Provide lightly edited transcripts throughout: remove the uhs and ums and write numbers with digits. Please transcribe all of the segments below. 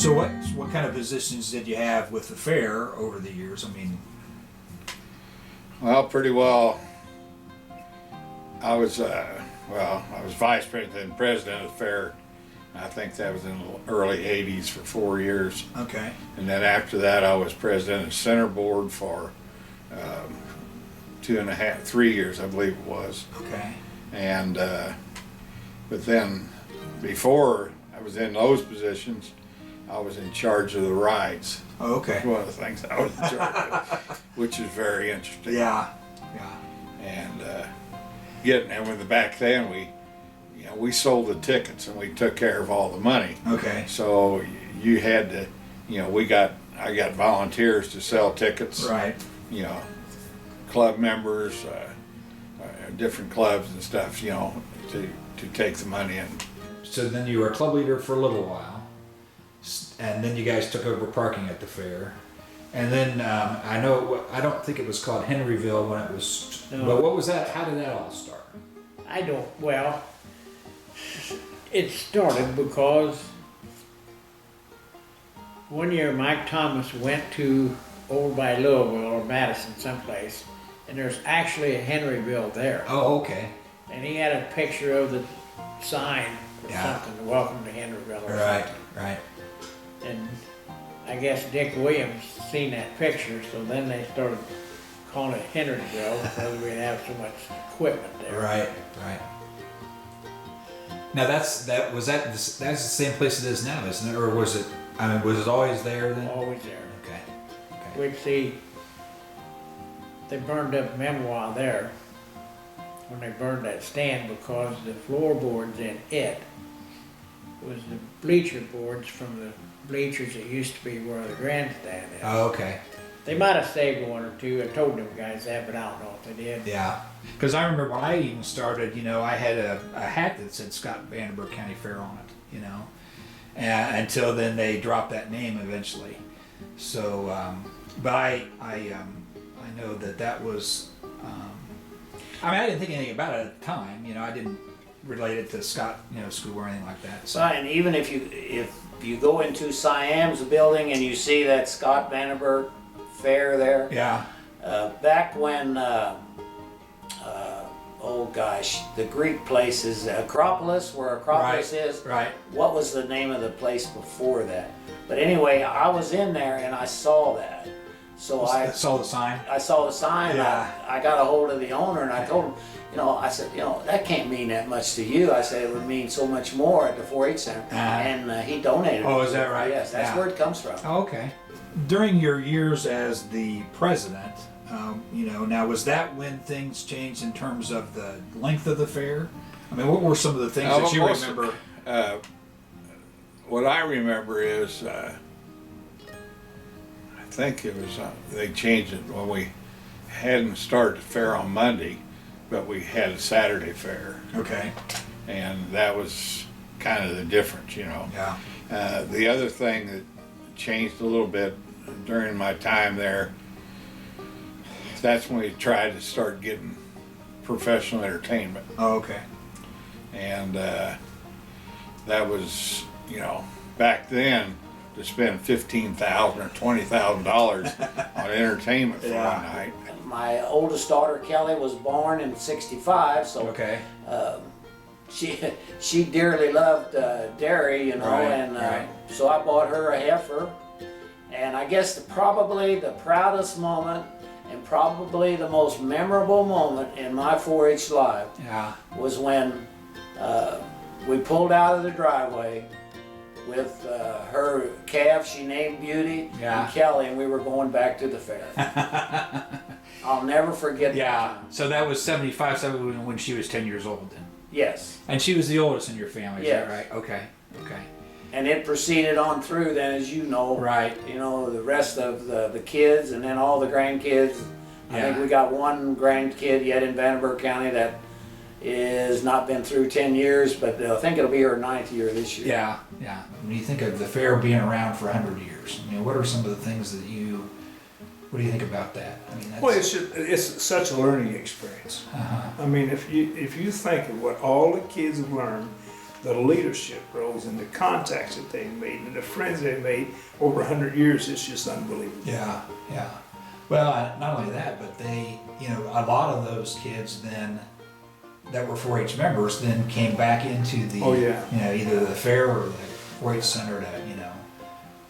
So what kind of positions did you have with the fair over the years? I mean, Well, pretty well. I was vice president and president of the fair. I think that was in the early '80s for 4 years. okay, And then after that, I was president of center board for 2.5, 3 years, I believe it was. okay, And but then before I was in those positions, I was in charge of the rides. oh, okay. One of the things I was in charge of, which is very interesting. Yeah, yeah, And back then we sold the tickets and we took care of all the money. okay, So you had to, I got volunteers to sell tickets. right. Club members, different clubs and stuff. To take the money in. So then you were a club leader for a little while, and then you guys took over parking at the fair. And then I don't think it was called Henryville when it was, No. but what was that? How did that all start? It started because one year Mike Thomas went to over by Louisville or Madison someplace, and there's actually a Henryville there. Oh, okay. And he had a picture of the sign or Yeah. something, welcome to Henryville or Right, something. right. And I guess Dick Williams seen that picture, so then they started calling it Henryville because we have so much equipment there. Right, right. Now that's the same place it is now, isn't it? Or was it? I mean, was it always there then? Always there. Okay. Okay. We'd see, they burned up Memoir there when they burned that stand because the floorboards in it was the bleacher boards from the bleachers that used to be where the grandstand is. Oh, okay. They might have saved one or two. I told them guys that, but I don't know if they did. Yeah. Because I remember when I even started, I had a hat that said Scott Vandenberg County Fair on it, until then they dropped that name eventually. So, but I know that was, I didn't think anything about it at the time. I didn't relate it to Scott, school or anything like that. So. And even if you go into Siam's building and you see that Scott Vandenberg Fair there, Yeah. back when, the Greek place is Acropolis, where Acropolis is. Right. What was the name of the place before that? But anyway, I was in there and I saw that. So I saw the sign. saw the sign. Yeah. I got a hold of the owner and I told him, I said, that can't mean that much to you. I said it would mean so much more at the 4-H Center. And he donated. Oh, it. is that right? Yes, that's Yeah. where it comes from. Oh, okay. During your years as the president, now was that when things changed in terms of the length of the fair? I mean, what were some of the things that you remember? What I remember is, I think it was they changed it when we hadn't started the fair on Monday, but we had a Saturday fair, Okay. and that was kind of the difference, Yeah. The other thing that changed a little bit during my time there, that's when we tried to start getting professional entertainment. Oh, okay. And that was, back then, to spend $15,000 or $20,000 on entertainment for Yeah. one night. My oldest daughter Kelly was born in '65, so Okay. she dearly loved dairy, Right, and right. so I bought her a heifer. And I guess probably the proudest moment and probably the most memorable moment in my 4-H life Yeah. was when we pulled out of the driveway with her calf she named Beauty Yeah. and Kelly, and we were going back to the fair. I'll never forget that Yeah. time. So that was 75, when she was 10 years old then. Yes. And she was the oldest in your family, is Yes. that right? Okay. Okay. And it proceeded on through then, as you know. Right. The rest of the kids and then all the grandkids. I think Yeah. we got one grandkid yet in Vandenberg County that is not been through 10 years, but I think it'll be her 9th year this year. Yeah. Yeah. When you think of the fair being around for 100 years, what are some of the things that what do you think about that? I mean, that's, Well, it's such a learning experience. uh-huh. I mean, if you think of what all the kids have learned the leadership roles and the contacts that they've made and the friends they've made over 100 years is just unbelievable. Yeah, yeah. Well, not only that, but they, you know, a lot of those kids then that were 4-H members then came back into the, Oh, yeah. you know, either the fair or the 4-H center to, you know,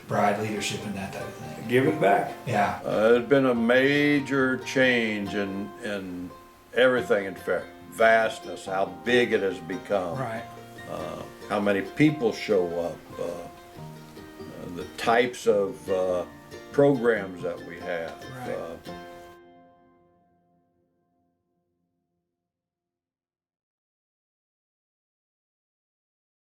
provide leadership and that type of thing. Giving back. Yeah, There's been a major change in everything in fair. Vastness, how big it has become. right. How many people show up, the types of programs that we have. Right.